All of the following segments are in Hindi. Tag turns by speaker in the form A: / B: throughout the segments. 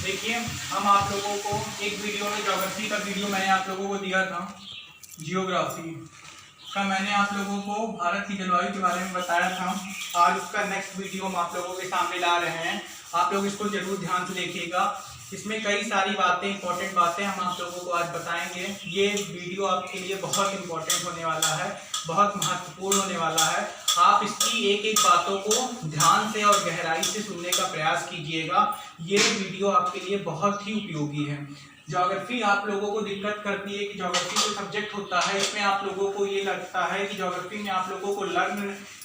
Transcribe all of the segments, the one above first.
A: देखिए हम आप लोगों को एक वीडियो में ज्योग्राफी का वीडियो मैंने आप लोगों को दिया था, जियोग्राफी का मैंने आप लोगों को भारत की जलवायु के बारे में बताया था। आज उसका नेक्स्ट वीडियो हम आप लोगों के सामने ला रहे हैं। आप लोग इसको जरूर ध्यान से देखिएगा। इसमें कई सारी बातें, इंपॉर्टेंट बातें हम आप लोगों को आज बताएंगे। ये वीडियो आपके लिए बहुत इंपॉर्टेंट होने वाला है, बहुत महत्वपूर्ण होने वाला है। आप इसकी एक एक बातों को ध्यान से और गहराई से सुनने का प्रयास कीजिएगा। ये वीडियो आपके लिए बहुत ही उपयोगी है। ज्योग्राफी आप लोगों को दिक्कत करती है कि ज्योग्राफी जो सब्जेक्ट होता है इसमें आप लोगों को ये लगता है कि ज्योग्राफी में आप लोगों को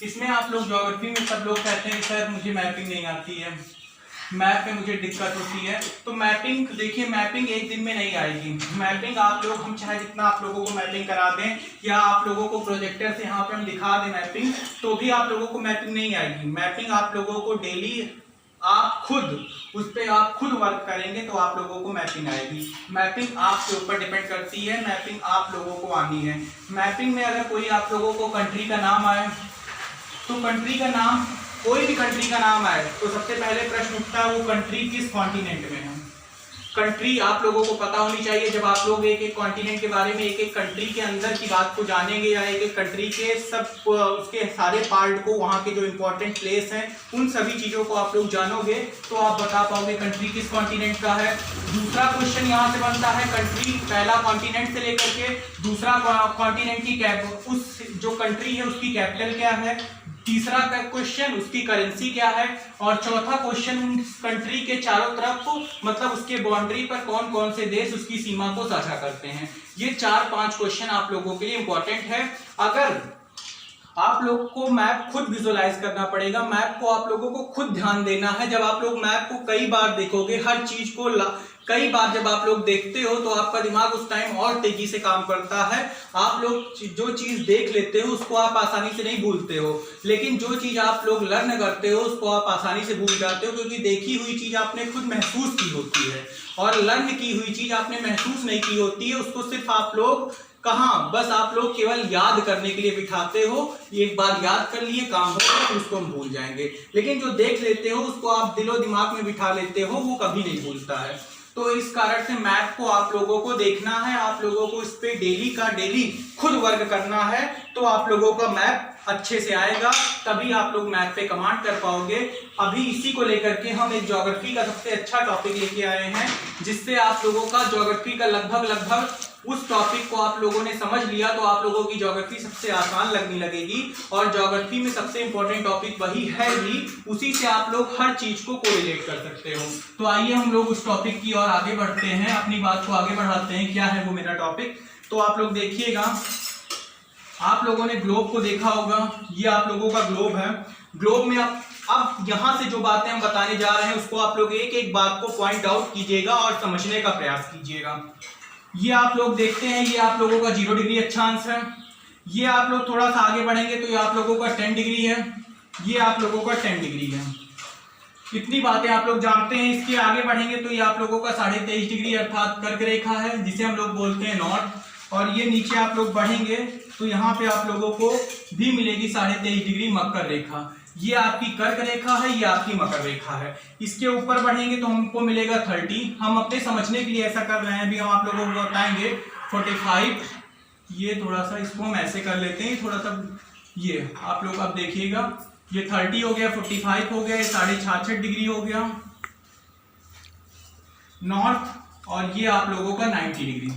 A: इसमें आप लोग ज्योग्राफी में सब लोग कहते हैं सर मुझे मैपिंग नहीं आती है, मैप में मुझे दिक्कत होती है। तो मैपिंग, देखिए मैपिंग एक दिन में नहीं आएगी। मैपिंग आप लोग, हम चाहे जितना आप लोगों को मैपिंग करा दें या आप लोगों को प्रोजेक्टर से यहाँ पे हम दिखा दें मैपिंग, तो भी आप लोगों को मैपिंग नहीं आएगी। मैपिंग आप लोगों को डेली आप खुद उस पर आप खुद वर्क करेंगे तो आप लोगों को मैपिंग आएगी। मैपिंग आपके ऊपर डिपेंड करती है, मैपिंग आप लोगों को आनी है। मैपिंग में अगर कोई आप लोगों को कंट्री का नाम आए तो कंट्री का नाम, कोई भी कंट्री का नाम आए तो सबसे पहले प्रश्न उठता है वो कंट्री किस कॉन्टिनेंट में है। कंट्री आप लोगों को पता होनी चाहिए। जब आप लोग एक एक कॉन्टिनेंट के बारे में, एक एक कंट्री के अंदर की बात को जानेंगे या एक एक कंट्री के सब उसके सारे पार्ट को, वहाँ के जो इंपॉर्टेंट प्लेस हैं उन सभी चीज़ों को आप लोग जानोगे तो आप बता पाओगे कंट्री किस कॉन्टिनेंट का है। दूसरा क्वेश्चन यहाँ से बनता है कंट्री, पहला कॉन्टिनेंट से लेकर के दूसरा कॉन्टिनेंट की उस जो कंट्री है उसकी कैपिटल क्या है। तीसरा क्वेश्चन उसकी करेंसी क्या है। और चौथा क्वेश्चन उस कंट्री के चारों तरफ, मतलब उसके बाउंड्री पर कौन कौन से देश उसकी सीमा को साझा करते हैं। ये 4-5 क्वेश्चन आप लोगों के लिए इंपॉर्टेंट है। अगर आप लोग को मैप खुद विजुअलाइज करना पड़ेगा, मैप को आप लोगों को खुद ध्यान देना है। जब आप लोग मैप को कई बार देखोगे, हर चीज को कई बार जब आप लोग देखते हो तो आपका दिमाग उस टाइम और तेजी से काम करता है। आप लोग जो चीज देख लेते हो उसको आप आसानी से नहीं भूलते हो, लेकिन जो चीज आप लोग लर्न करते हो उसको आप आसानी से भूल जाते हो, क्योंकि देखी हुई चीज आपने खुद महसूस की होती है और लर्न की हुई चीज आपने महसूस नहीं की होती है। उसको सिर्फ आप लोग कहाँ, बस आप लोग केवल याद करने के लिए बिठाते हो। एक बार याद कर लिए, काम हो गया, तो उसको हम भूल जाएंगे। लेकिन जो देख लेते हो उसको आप दिलो दिमाग में बिठा लेते हो, वो कभी नहीं भूलता है। तो इस कारण से मैप को आप लोगों को देखना है, आप लोगों को इस पे डेली का डेली खुद वर्क करना है, तो आप लोगों का मैप अच्छे से आएगा, तभी आप लोग मैप पे कमांड कर पाओगे। अभी इसी को लेकर के हम एक ज्योग्राफी का सबसे अच्छा टॉपिक लेके आए हैं, जिससे आप लोगों का ज्योग्राफी का लगभग उस टॉपिक को आप लोगों ने समझ लिया तो आप लोगों की ज्योग्राफी सबसे आसान लगने लगेगी। और ज्योग्राफी में सबसे इंपॉर्टेंट टॉपिक वही है भी, उसी से आप लोग हर चीज को कोरिलेट कर सकते हो। तो आइए हम लोग उस टॉपिक की ओर आगे बढ़ते हैं, अपनी बात को आगे बढ़ाते हैं। क्या है वो मेरा टॉपिक, तो आप लोग देखिएगा। आप लोगों ने ग्लोब को देखा होगा, ये आप लोगों का ग्लोब है। ग्लोब में अब यहाँ से जो बातें हम बताने जा रहे हैं उसको आप लोग एक एक बात को पॉइंट आउट कीजिएगा और समझने का प्रयास कीजिएगा। ये आप लोग देखते हैं, ये आप लोगों का 0 डिग्री अक्षांश है। ये आप लोग थोड़ा सा आगे बढ़ेंगे तो ये आप लोगों का 10 डिग्री है। ये आप लोगों का 10 डिग्री है। इतनी बातें आप लोग जानते हैं। इसके आगे बढ़ेंगे तो ये आप लोगों का 23.5 डिग्री अर्थात कर्क रेखा है, जिसे हम लोग बोलते हैं नॉर्थ। और ये नीचे आप लोग बढ़ेंगे तो यहाँ पे आप लोगों को भी मिलेगी 23.5 डिग्री मकर रेखा। ये आपकी कर्क रेखा है, ये आपकी मकर रेखा है। इसके ऊपर बढ़ेंगे तो हमको मिलेगा 30। हम अपने समझने के लिए ऐसा कर रहे हैं, अभी हम आप लोगों को बताएंगे 45। ये थोड़ा सा इसको हम ऐसे कर लेते हैं, थोड़ा सा ये आप लोग अब देखिएगा, ये 30 हो गया, 45 हो गया, 66.5 डिग्री हो गया नॉर्थ। और ये आप लोगों का 90 डिग्री।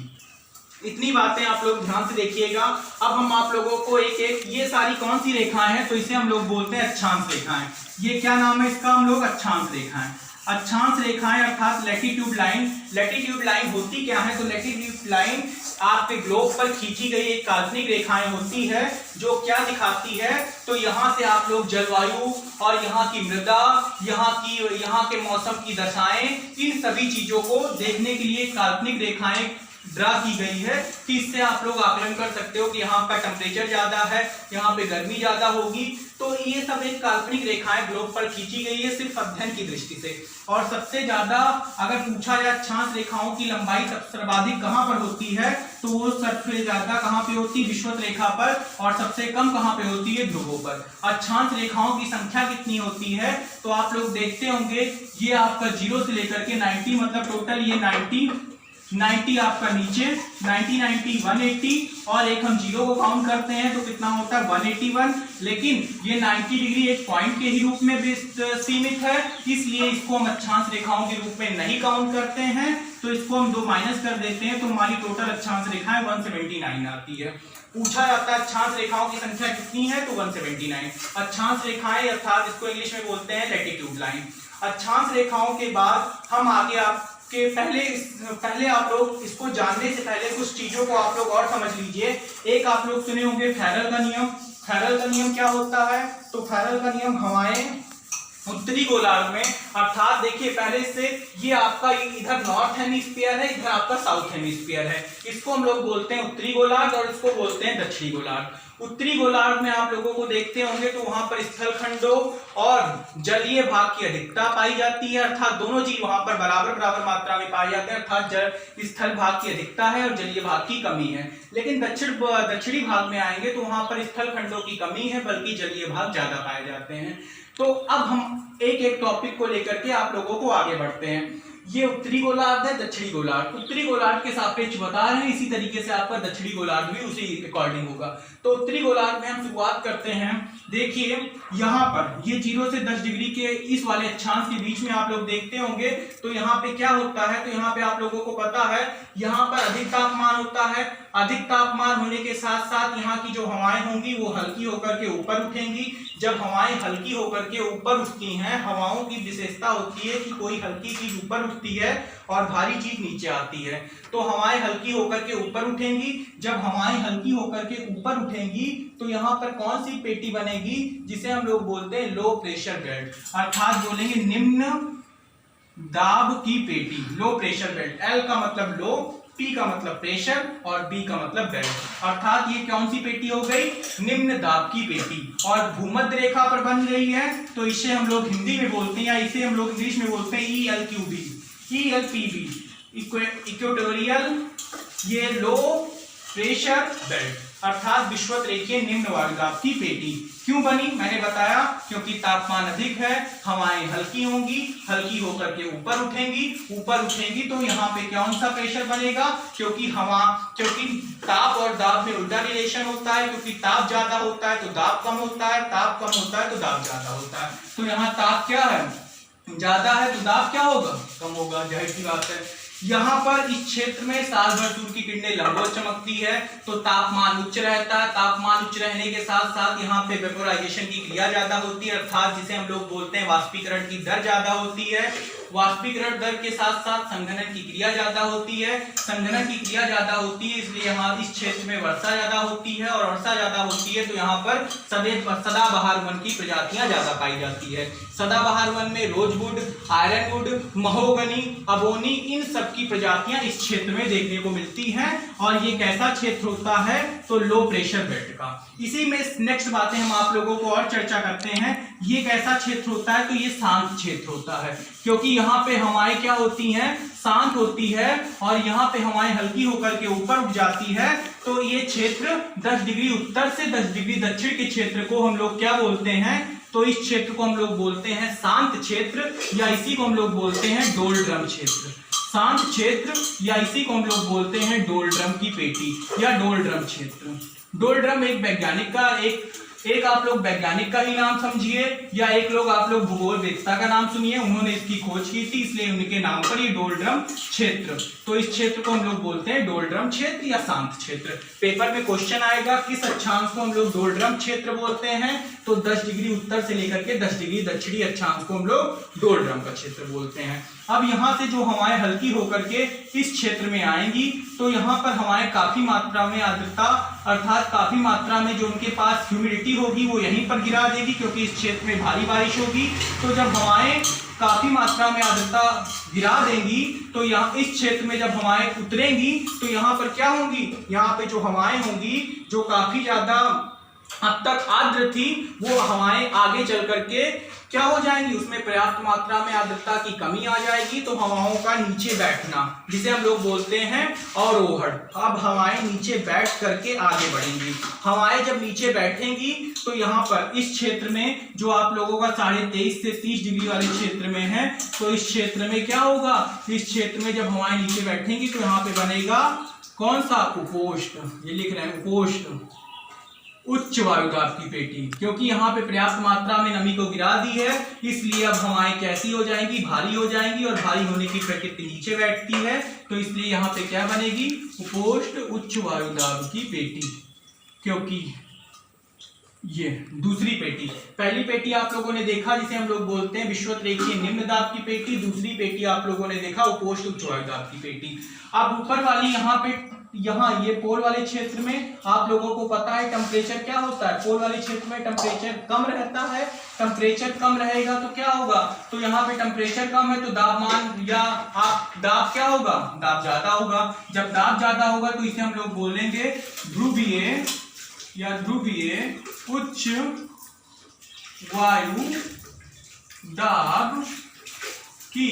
A: इतनी बातें आप लोग ध्यान से देखिएगा। अब हम आप लोगों को एक एक, ये सारी कौन सी रेखाएं हैं, तो इसे हम लोग बोलते हैं अक्षांश रेखाएं। ये क्या नाम है इसका, हम लोग अक्षांश रेखाएं। अक्षांश रेखाएं अर्थात लैटिट्यूड लाइन। लैटिट्यूड लाइन होती क्या है, तो लैटिट्यूड लाइन आपके ग्लोब पर खींची गई एक काल्पनिक रेखाएं होती है, जो क्या दिखाती है, तो यहाँ से आप लोग जलवायु और यहाँ की मृदा, यहाँ के मौसम की दशाएं, इन सभी चीजों को देखने के लिए काल्पनिक रेखाएं ड्रा की गई है, तो इससे आप लोग आकलन कर सकते हो कि यहाँ का टेम्परेचर ज्यादा है, यहाँ पे गर्मी ज्यादा होगी। तो ये सब एक काल्पनिक रेखाएं ग्लोब पर खींची गई है सिर्फ अध्ययन की दृष्टि से। और सबसे ज्यादा अगर पूछा जाए अक्षांश रेखाओं की लंबाई सर्वाधिक कहाँ पर होती है, तो वो सबसे ज्यादा कहाँ पे होती है, विषुवत रेखा पर, और सबसे कम कहाँ पे होती है, ध्रुवों पर। अक्षांश रेखाओं की संख्या कितनी होती है, तो आप लोग देखते होंगे ये आपका 0 से लेकर के 90, मतलब टोटल ये 90 आपका नीचे 90 180, और एक हम 0 को काउंट करते हैं तो कितना होता है 181। लेकिन ये 90 डिग्री एक पॉइंट के ही रूप में भी सीमित है, इसलिए इसको हम अक्षांश रेखाओं के रूप में नहीं काउंट करते हैं। तो इसको हम 2 माइनस कर देते हैं तो हमारी टोटल अक्षांश रेखाएं 179 आती है। पूछा जाता है अक्षांश रेखाओं की संख्या कितनी है, तो 179 अक्षांश रेखाएं, अर्थात इसको इंग्लिश में बोलते हैं लैटिट्यूड लाइन। अक्षांश रेखाओं के बाद हम आगे आपके पहले आप लोग इसको जानने से पहले कुछ चीजों को आप लोग और समझ लीजिए। एक आप लोग सुने होंगे फेरल का नियम। फेरल का नियम क्या होता है, तो फेरल का नियम हवाएं उत्तरी गोलार्ध में, अर्थात देखिए पहले से ये आपका इधर नॉर्थ हेमिस्फीयर है, इधर आपका साउथ हेमिस्फीयर है। इसको हम लोग बोलते हैं उत्तरी गोलार्ध और इसको बोलते हैं दक्षिणी गोलार्ध। उत्तरी गोलार्ध में आप लोगों को देखते होंगे तो वहां पर स्थल खंडों और जलीय भाग की अधिकता पाई जाती है, अर्थात दोनों चीज वहां पर बराबर मात्रा में पाए जाते हैं, अर्थात स्थल भाग की अधिकता है और जलीय भाग की कमी है। लेकिन दक्षिणी भाग में आएंगे तो वहां पर स्थल खंडों की कमी है, बल्कि जलीय भाग ज्यादा पाए जाते हैं। तो अब हम एक एक टॉपिक को लेकर के आप लोगों को आगे बढ़ते हैं। ये उत्तरी गोलार्ध है, दक्षिणी गोलार्ध। उत्तरी गोलार्ध के सापेक्ष बता रहे हैं, इसी तरीके से आपका दक्षिणी गोलार्ध भी उसी अकॉर्डिंग होगा। तो उत्तरी गोलार्ध में हम शुरुआत करते हैं। देखिए यहाँ पर ये 0 से 10 डिग्री के इस वाले अक्षांश के बीच में आप लोग देखते होंगे तो यहाँ पे क्या होता है, तो यहाँ पे आप लोगों को पता है यहाँ पर अधिक तापमान होता है। अधिक तापमान होने के साथ साथ यहाँ की जो हवाएं होंगी वो हल्की होकर के ऊपर उठेंगी। जब हवाएं हल्की होकर के ऊपर उठती हैं, हवाओं की विशेषता होती है कि कोई हल्की चीज ऊपर उठती है और भारी चीज नीचे आती है। तो हवाएं हल्की होकर के ऊपर उठेंगी। जब हवाएं हल्की होकर के ऊपर उठेंगी तो यहाँ पर कौन सी पेटी बनेगी, जिसे हम लोग बोलते हैं लो प्रेशर बेल्ट, अर्थात बोलेंगे निम्न दाब की पेटी, लो प्रेशर बेल्ट। एल का मतलब लो, पी का मतलब प्रेशर और बी का मतलब बेल्ट, अर्थात ये कौन सी पेटी हो गई, निम्न दाब की पेटी। और भूमध्य रेखा पर बन रही है तो इसे हम लोग हिंदी में बोलते हैं या इसे हम लोग इंग्लिश में बोलते हैं ELQB, ELPB, इक्वेटोरियल ये लो प्रेशर बेल्ट, अर्थात विषुवत रेखीय निम्न वायुदाब की पेटी। क्यों बनी, मैंने बताया क्योंकि तापमान अधिक है, हवाएं हल्की होंगी, हल्की होकर के ऊपर उठेंगी तो यहाँ पे कौन सा प्रेशर बनेगा, क्योंकि ताप और दाब में उल्टा रिलेशन होता है, क्योंकि ताप ज्यादा होता है तो दाब कम होता है, ताप कम होता है तो दाब ज्यादा होता है। तो यहाँ ताप क्या है, ज्यादा है तो दाब क्या होगा, कम होगा, जाहिर सी बात है। यहाँ पर इस क्षेत्र में साल भर सूर्य की किरणें लंबवत चमकती है तो तापमान उच्च रहता है। तापमान उच्च रहने के साथ साथ यहाँ पे वेपोराइजेशन की क्रिया ज्यादा होती है, अर्थात जिसे हम लोग बोलते हैं वाष्पीकरण की दर ज्यादा होती है। वाष्पीकरण दर के साथ साथ संघनन की क्रिया ज्यादा होती है। संघनन की क्रिया ज्यादा होती है इसलिए यहाँ इस क्षेत्र में वर्षा ज्यादा होती है, और वर्षा ज्यादा होती है तो यहाँ पर सदाबहार वन की प्रजातियां ज्यादा पाई जाती है। सदाबहार वन में रोजवुड, आयरनवुड, महोगनी, अबोनी, इन सब की प्रजातियां इस क्षेत्र में देखने को मिलती हैं। और ये कैसा क्षेत्र होता है, तो लो प्रेशर बेल्ट का। इसी में नेक्स्ट बातें हम आप लोगों को और चर्चा करते हैं। ये कैसा क्षेत्र होता है, तो ये शांत क्षेत्र होता है, क्योंकि यहाँ पे हवाएं क्या होती हैं, शांत होती है, और यहाँ पे हवाएं हल्की होकर के ऊपर उठ जाती है। तो ये क्षेत्र 10 डिग्री उत्तर से 10 डिग्री दक्षिण के क्षेत्र को हम लोग क्या बोलते हैं, तो इस क्षेत्र को हम लोग बोलते हैं शांत क्षेत्र, या इसी को हम लोग बोलते हैं डोलड्रम क्षेत्र। शांत क्षेत्र या इसी को हम लोग बोलते हैं डोलड्रम की पेटी या डोलड्रम क्षेत्र। डोलड्रम एक वैज्ञानिक का एक आप लोग वैज्ञानिक का ही नाम समझिए, या एक लोग आप लोग भूगोल वेत्ता का नाम सुनिए, उन्होंने इसकी खोज की थी इसलिए उनके नाम पर ये डोलड्रम क्षेत्र। तो इस क्षेत्र को हम लोग बोलते हैं डोलड्रम क्षेत्र या शांत क्षेत्र। पेपर में क्वेश्चन आएगा किस अक्षांश को हम लोग डोलड्रम क्षेत्र बोलते हैं, तो 10 डिग्री उत्तर से लेकर के 10 डिग्री दक्षिणी अक्षांश को हम लोग डोलड्रम का क्षेत्र बोलते हैं। अब यहाँ से जो हवाएं हल्की होकर के इस क्षेत्र में आएंगी तो यहाँ पर हवाएं काफी मात्रा में आर्द्रता, अर्थात काफी मात्रा में जो उनके पास ह्यूमिडिटी होगी वो यहीं पर गिरा देगी, क्योंकि इस क्षेत्र में भारी बारिश होगी। तो जब हवाएं काफी मात्रा में आर्द्रता गिरा देंगी तो यहाँ इस क्षेत्र में जब हवाएं उतरेंगी तो यहाँ पर क्या होंगी, यहाँ पे जो हवाएं होंगी जो काफी ज्यादा अब तक आर्द्र थी वो हवाएं आगे चल करके क्या हो जाएंगी, उसमें पर्याप्त मात्रा में आर्द्रता की कमी आ जाएगी तो हवाओं का नीचे बैठना जिसे हम लोग बोलते हैं अवरोहण। अब हवाएं नीचे बैठ करके आगे बढ़ेंगी। हवाएं जब नीचे बैठेंगी तो यहाँ पर इस क्षेत्र में जो आप लोगों का 23.5 से 30 डिग्री वाले क्षेत्र में है तो इस क्षेत्र में क्या होगा, इस क्षेत्र में जब हवाएं नीचे बैठेंगी तो यहाँ पे बनेगा कौन सा, उपोष्ण। ये लिख रहे हैं उपोष्ण, उच्च वायुदाब की पेटी। क्योंकि यहाँ पे पर्याप्त मात्रा में नमी को गिरा दी है इसलिए अब हवाएं कैसी हो जाएंगी, भारी हो जाएंगी और भारी होने की प्रकृति नीचे बैठती है तो इसलिए यहाँ पे क्या बनेगी, उपोष्ण उच्च वायुदाब की पेटी। क्योंकि ये दूसरी पेटी, पहली पेटी आप लोगों ने देखा जिसे हम लोग बोलते हैं विषुवत रेखीय निम्न दाब की पेटी, दूसरी पेटी आप लोगों ने देखा उपोष्ण उच्च वायुदाब की पेटी। अब ऊपर वाली यहाँ पे यहाँ ये पोल वाले क्षेत्र में आप लोगों को पता है टेम्परेचर क्या होता है, पोल वाले क्षेत्र में टेम्परेचर कम रहता है। टेम्परेचर कम रहेगा तो क्या होगा, तो यहाँ पे टेम्परेचर कम है तो दाबमान या आप दाब क्या होगा, दाब ज्यादा होगा। जब दाब ज्यादा होगा तो इसे हम लोग बोलेंगे ध्रुवीय या ध्रुवीय उच्च वायु दाब की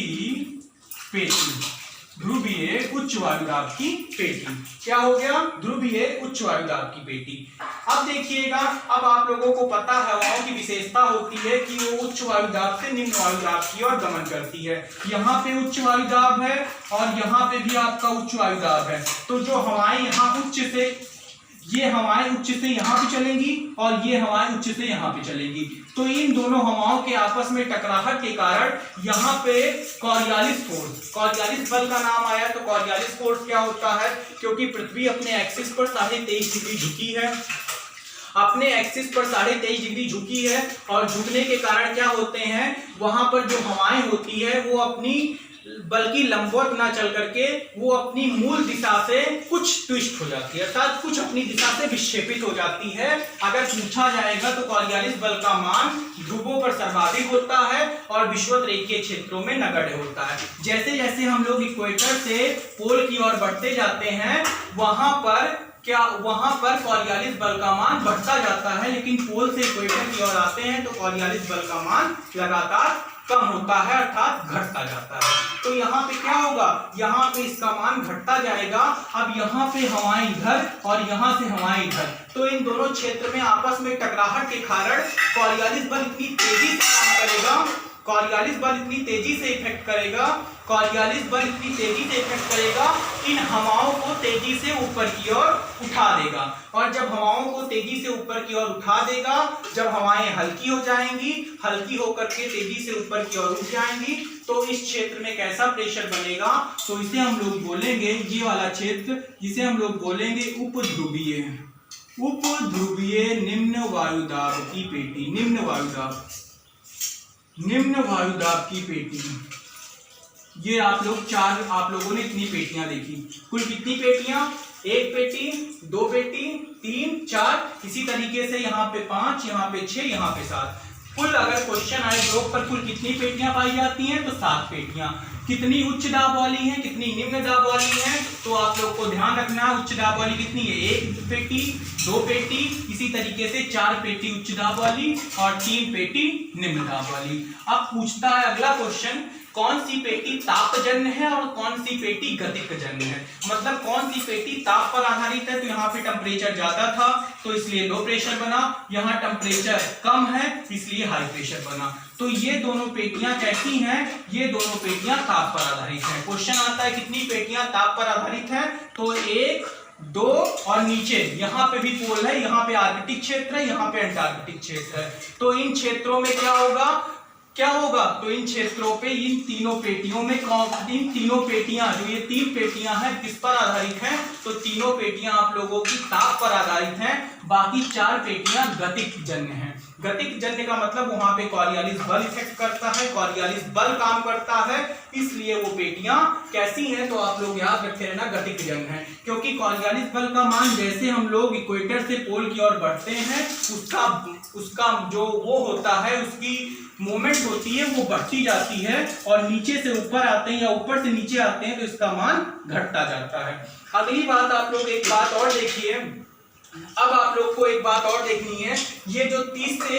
A: पेटी। ध्रुवीय उच्च वायुदाब की पेटी क्या हो गया, ध्रुवीय उच्च वायुदाब की पेटी। अब देखिएगा, अब आप लोगों को पता है हवाओं की विशेषता होती है कि वो उच्च वायुदाब से निम्न वायुदाब की ओर गमन करती है। यहाँ पे उच्च वायुदाब है और यहाँ पे भी आपका उच्च वायुदाब है तो जो हवाएं यहाँ उच्च से, ये हवाएं उच्च से यहाँ पे चलेंगी और ये हवाएं उच्च से यहाँ पे चलेंगी तो इन दोनों हवाओं के आपस में टकराहट के कारण यहाँ पे कॉरियालिस फोर्स, कॉरियालिस बल का नाम आया। तो कॉरियालिस फोर्स क्या होता है, क्योंकि पृथ्वी अपने एक्सिस पर 23.5 डिग्री झुकी है, अपने एक्सिस पर 23.5 डिग्री झुकी है और झुकने के कारण क्या होते हैं, वहां पर जो हवाएं होती है वो अपनी बल्कि लंबवत ना चल करके वो अपनी मूल दिशा से कुछ ट्विस्ट हो जाती है, अर्थात कुछ अपनी दिशा से विक्षेपित हो जाती है। अगर पूछा जाएगा तो कॉरियालिस बल का मान ध्रुवों पर सर्वाधिक होता है और विषुवत रेखीय क्षेत्रों में नगण्य होता है। जैसे जैसे हम लोग इक्वेटर से पोल की ओर बढ़ते जाते हैं वहां पर कॉरियालिस बल का मान बढ़ता जाता है, लेकिन पोल से इक्वेटर की ओर आते हैं तो कॉरियालिस बल का मान लगातार कम होता है अर्थात घटता जाता है। तो यहाँ पे क्या होगा, यहाँ पे इसका मान घटता जाएगा। अब यहाँ पे हवाएं इधर और यहाँ से हवाएं इधर तो इन दोनों क्षेत्र में आपस में टकराहट के कारण कॉरियालिस बल इतनी तेजी से काम करेगा, कॉरियालिस बल इतनी तेजी से इफेक्ट करेगा, कॉरियालिस बल इतनी तेजी से इफेक्ट करेगा, इन हवाओं को तेजी से ऊपर की ओर उठा देगा। और जब हवाओं को तेजी से ऊपर की ओर उठा देगा, जब हवाएं हल्की हो जाएंगी, हल्की होकर के तेजी से ऊपर की ओर उठ जाएंगी तो इस क्षेत्र में कैसा प्रेशर बनेगा, तो इसे हम लोग बोलेंगे, ये वाला क्षेत्र जिसे हम लोग बोलेंगे उपध्रुवीय, उपध्रुवीय निम्न वायुदाब की पेटी, निम्न वायुदाब की पेटी। ये आप लोगों ने इतनी पेटियां देखी, कुल कितनी पेटियां, एक पेटी, दो पेटी, 3, 4, इसी तरीके से यहाँ पे 5, यहाँ पे 6, यहाँ पे 7। कुल अगर क्वेश्चन आए ग्रुप पर कुल कितनी पेटियां पाई जाती हैं तो 7 पेटियां। कितनी उच्च दाब वाली हैं, कितनी निम्न दाब वाली हैं, तो आप लोग को ध्यान रखना है उच्च दाब वाली कितनी है, 1 पेटी, 2 पेटी, इसी तरीके से 4 पेटी उच्च दाब वाली और 3 पेटी निम्न दाब वाली। अब पूछता है अगला क्वेश्चन, कौन सी पेटी तापजन्य है और कौन सी पेटी गतिकजन्य है, मतलब कौन सी पेटी ताप पर आधारित है, तो यहाँ पे टेम्परेचर ज्यादा था तो इसलिए लो प्रेशर बना, यहाँ टेम्परेचर कम है इसलिए हाई प्रेशर बना। तो ये दोनों पेटियां कैसी हैं, ये दोनों पेटियां ताप पर आधारित हैं। क्वेश्चन आता है कितनी पेटियां ताप पर आधारित हैं, तो 1, 2 और नीचे यहाँ पे भी पोल है, यहाँ पे आर्कटिक क्षेत्र है, यहाँ पे अंटार्कटिक क्षेत्र है। तो इन क्षेत्रों में क्या होगा, तो इन क्षेत्रों पे इन तीनों पेटियों में इन तीनों पेटियां, जो ये 3 पेटियां हैं किस पर आधारित हैं, तो तीनों पेटियां आप लोगों की ताप पर आधारित हैं, बाकी 4 पेटियां गतिकजन्य हैं। गतिकजन्य का मतलब वहां पे कॉरियालिस बल इफेक्ट करता है, कॉरियालिस बल काम करता है, इसलिए वो पेटियां कैसी हैं, तो आप लोग याद रखे रहना गतिकजन्य है। क्योंकि कॉरियालिस बल का मान जैसे हम लोग इक्वेटर से पोल की ओर बढ़ते हैं उसका जो वो होता है, उसकी मोमेंट होती है वो बढ़ती जाती है और नीचे से ऊपर आते हैं या ऊपर से नीचे आते हैं तो इसका मान घटता जाता है। अगली बात आप लोग एक बात और देखिए, अब आप लोग को एक बात और देखनी है, ये जो 30 से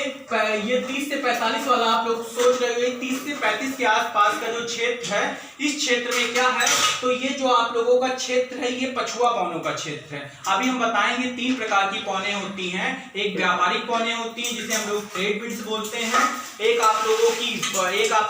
A: 45 वाला आप लोग सोच रहे हो, 30 से 35 के आसपास का जो क्षेत्र है, इस क्षेत्र में क्या है, तो ये जो आप लोगों का क्षेत्र है ये पछुआ पौनों का क्षेत्र है। अभी हम बताएंगे 3 प्रकार की पौने होती हैं। एक व्यापारिक पौने होती हैं जिसे हम लोग ट्रेड विंड्स बोलते हैं, एक आप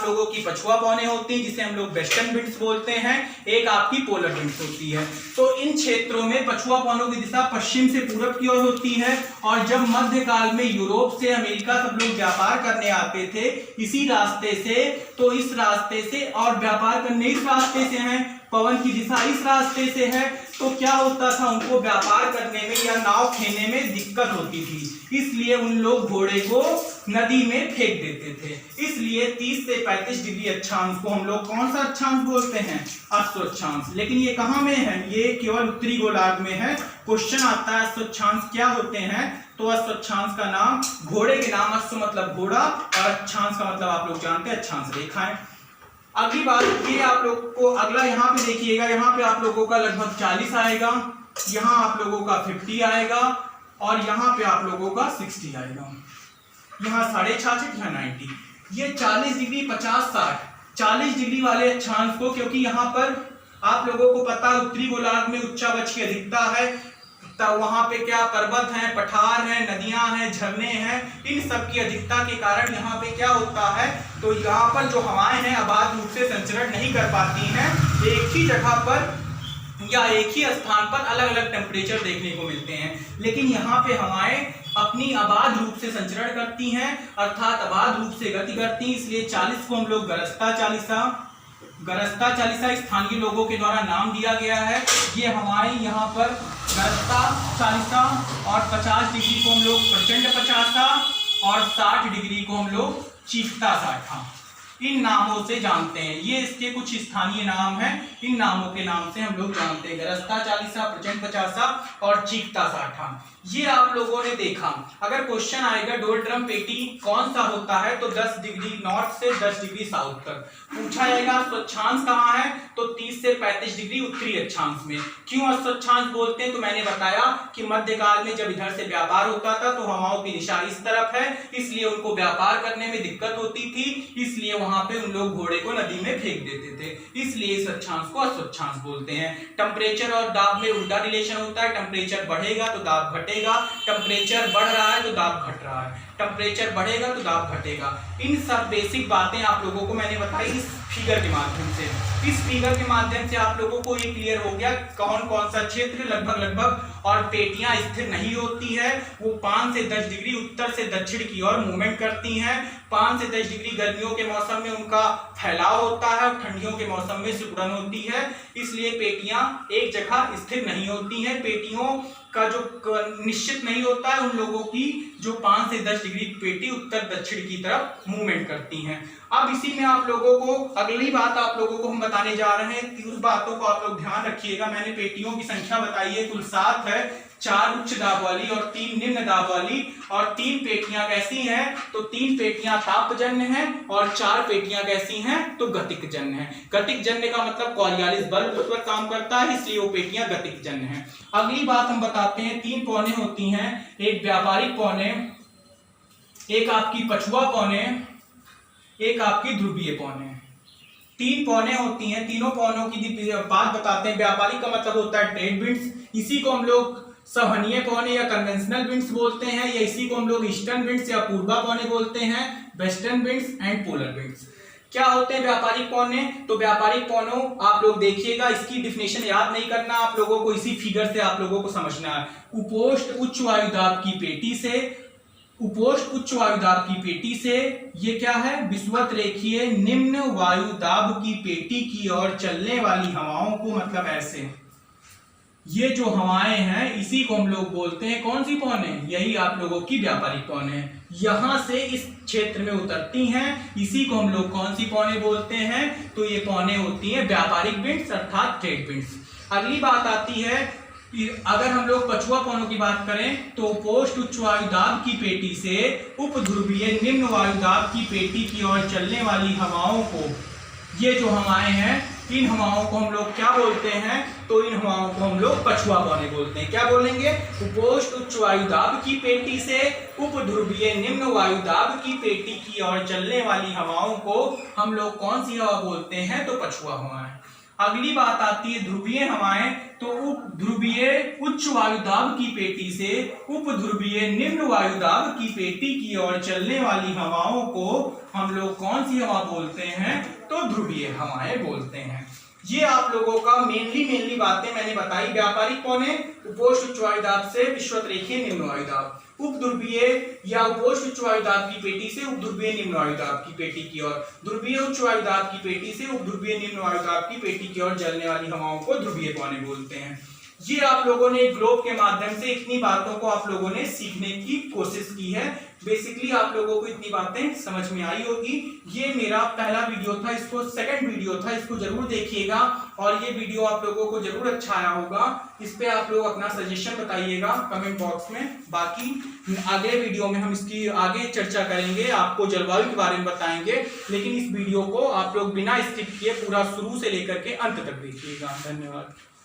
A: लोगों की पछुआ पौने होती हैं जिसे हम लोग वेस्टर्न विंड्स बोलते हैं, एक आपकी पोलर विंड्स होती है। तो इन क्षेत्रों में पछुआ पौनों की दिशा पश्चिम से पूरब की ओर होती है और जब मध्यकाल में यूरोप से अमेरिका सब लोग व्यापार करने आते थे इसी रास्ते से, तो इस रास्ते से और व्यापार करने इस रास्ते से है, पवन की दिशा इस रास्ते से है, तो क्या होता था, उनको व्यापार करने में या नाव खेने में दिक्कत होती थी, इसलिए उन लोग घोड़े को नदी में फेंक देते थे। इसलिए 30 से 35 डिग्री अक्षांश को हम लोग कौन सा अक्षांश बोलते हैं, अश्व अक्षांश। लेकिन ये कहाँ में है, ये केवल उत्तरी गोलार्ध में है। क्वेश्चन आता है अश्व अक्षांश क्या होते हैं, तो अश्व अक्षांश का नाम, घोड़े के नाम अश्व मतलब घोड़ा और अक्षांश का मतलब आप लोग जानते हैं अक्षांश रेखाएं। अगली बात ये आप लोग को अगला यहाँ पे देखिएगा, यहाँ पे आप लोगों का लगभग 40 आएगा, यहाँ आप लोगों का 50 आएगा और यहाँ पे आप लोगों का 60 आएगा, यहाँ 66.5 यहाँ 90। ये 40 डिग्री 50 60 40 डिग्री वाले अक्षांश को, क्योंकि यहाँ पर आप लोगों को पता है उत्तरी गोलार्ध में उच्चावच की अधिकता है, तब वहां पे क्या पर्वत हैं, पठार हैं, नदियां हैं, झरने हैं, इन सब की अधिकता के कारण यहाँ पे क्या होता है, तो यहाँ पर जो हवाएं हैं अबाध रूप से संचरण नहीं कर पाती हैं, एक ही जगह पर या एक ही स्थान पर अलग अलग टेम्परेचर देखने को मिलते हैं। लेकिन यहाँ पे हवाएं अपनी अबाध रूप से संचरण करती हैं, अर्थात अबाध रूप से गति करती हैं, इसलिए 40 को हम लोग गरस्ता चालीसा स्थानीय लोगों के द्वारा नाम दिया गया है। ये हवाएं यहाँ पर गरस्ता चालीसा और 50 डिग्री को हम लोग प्रचंड 50 और 60 डिग्री को हम लोग चीखता 60 इन नामों से जानते हैं। ये इसके कुछ स्थानीय नाम हैं, इन नामों के नाम से हम लोग जानते हैं, गरस्ता चालीसा, प्रचंड 50 और चीखता 60। ये आप लोगों ने देखा। अगर क्वेश्चन आएगा डोलड्रम पेटी कौन सा होता है, तो 10 डिग्री नॉर्थ से 10 डिग्री साउथ तक पूछा जाएगा। अक्षांश कहाँ है, तो 30 से 35 डिग्री उत्तरी अक्षांश में। क्यों अक्षांश बोलते हैं, तो मैंने बताया कि मध्यकाल में जब इधर से व्यापार होता था तो हवाओं की दिशा इस तरफ है, इसलिए उनको व्यापार करने में दिक्कत होती थी, इसलिए वहां पे उन लोग घोड़े को नदी में फेंक देते थे, इसलिए इस अक्षांश को अक्षांश बोलते हैं। टेम्परेचर और दाब में उल्टा रिलेशन होता है, टेम्परेचर बढ़ेगा तो दाब घटेगा, टेम्परेचर बढ़ रहा है तो दाब घट रहा है, टेम्परेचर बढ़ेगा तो दाब घटेगा। इन सब बेसिक बातें आप लोगों को मैंने बताई इस फिगर के माध्यम से। इस फिगर के माध्यम से आप लोगों को ये क्लियर हो गया कौन कौन सा क्षेत्र लगभग और पेटियां स्थिर नहीं होती है, वो 5 से 10 डिग्री उत्तर से दक्षिण की ओर मूवमेंट करती हैं। 5 से 10 डिग्री गर्मियों के मौसम में उनका फैलाव होता है, ठंडियों के मौसम में सिकुड़न होती है, इसलिए पेटियां एक जगह स्थिर नहीं होती हैं। पेटियों का जो निश्चित नहीं होता है उन लोगों की जो 5 से 10 डिग्री पेटी उत्तर दक्षिण की तरफ मूवमेंट करती हैं। अब इसी में आप लोगों को अगली बात आप लोगों को हम बताने जा रहे हैं, उस बातों को आप लोग ध्यान रखिएगा। मैंने पेटियों की संख्या बताई है, कुल 7 है, 4 उच्च दाब वाली और 3 निम्न दाब वाली, और 3 पेटियां कैसी हैं, तो 3 पेटियां तापजन्य हैं और 4 पेटियां कैसी हैं, तो गतिक जन्य हैं। गतिक जन्य का मतलब कॉरियोलिस बल्ब उस पर काम करता है, इसलिए वो पेटियां गतिक जन्य हैं। अगली बात हम बताते हैं, 3 पौने होती हैं, एक व्यापारिक पौने, एक आपकी पछुआ पौने, एक आपकी ध्रुवीय पौने। 3 पौने होती हैं, तीनों पौनों की बात बताते हैं। व्यापारिक का मतलब होता है ट्रेड विंड्स, इसी को हम लोग संवहनीय पौने या कन्वेंशनल विंड्स बोलते हैं, या इसी को हम लोग ईस्टर्न विंड्स या पूर्वा पौने बोलते हैं, western winds and polar winds. क्या होते हैं व्यापारिक पौने, तो व्यापारिक पौनों आप लोग देखिएगा, इसकी डिफिनेशन याद नहीं करना आप लोगों को, इसी फिगर से आप लोगों को समझना है। उपोष्ण उच्च वायुदाब की पेटी से, उपोष्ण उच्च वायुदाब की पेटी से, ये क्या है, विषुवत रेखीय निम्न वायुदाब की पेटी की ओर चलने वाली हवाओं को, मतलब ऐसे ये जो हवाएं हैं इसी को हम लोग बोलते हैं कौन सी पौने, यही आप लोगों की व्यापारिक पौने, यहां से इस क्षेत्र में उतरती हैं, इसी को हम लोग कौन सी पौने बोलते हैं, तो ये पौने होती हैं व्यापारिक विंड्स अर्थात ट्रेड विंड्स। अगली बात आती है, अगर हम लोग पछुआपनों की बात करें तो पोस्ट उच्च वायुदाब की पेटी से उप ध्रुवीय निम्न वायुदाब की पेटी की ओर चलने वाली हवाओं को, ये जो हवाएं हैं, इन हवाओं को हम लोग क्या बोलते हैं? तो इन हवाओं को हम लोग पछुआ पौने बोलते हैं। क्या बोलेंगे? पोस्ट उच्च वायुदाब की पेटी से उप ध्रुवीय निम्न वायुदाब की पेटी की ओर चलने वाली हवाओं को हम लोग कौन सी हवा बोलते हैं? तो पछुआ हवाएं। अगली बात आती है ध्रुवीय हवाएं। तो उप ध्रुवीय उच्च वायुदाब की पेटी से उप ध्रुवीय निम्न वायुदाब की पेटी की ओर चलने वाली हवाओं को हम लोग कौन सी हवा बोलते हैं? तो ध्रुवीय हवाएं बोलते हैं। ये आप लोगों का मेनली बातें मैंने बताई। व्यापारिक पौने उपोष्ण उच्च वायुदाब से विषुवत रेखीय निम्न वायुदाब, उप ध्रुवीय या उपोष्ण उच्च वायुदाब की पेटी से उप ध्रुवीय निम्न वायुदाब की पेटी की ओर, ध्रुवीय उच्च वायुदाब की पेटी से उप ध्रुवीय निम्न वायुदाब की पेटी की ओर चलने वाली हवाओं को ध्रुवीय पौने बोलते हैं। ये आप लोगों ने ग्लोब के माध्यम से इतनी बातों को आप लोगों ने सीखने की कोशिश की है। बेसिकली आप लोगों को इतनी बातें समझ में आई होगी। ये मेरा पहला वीडियो था, इसको सेकंड वीडियो था, इसको जरूर देखिएगा और ये वीडियो आप लोगों को जरूर अच्छा आया होगा। इस पे आप लोग अपना सजेशन बताइएगा कमेंट बॉक्स में। बाकी अगले वीडियो में हम इसकी आगे चर्चा करेंगे, आपको जलवायु के बारे में बताएंगे। लेकिन इस वीडियो को आप लोग बिना स्किप किए पूरा शुरू से लेकर के अंत तक देखिएगा। धन्यवाद।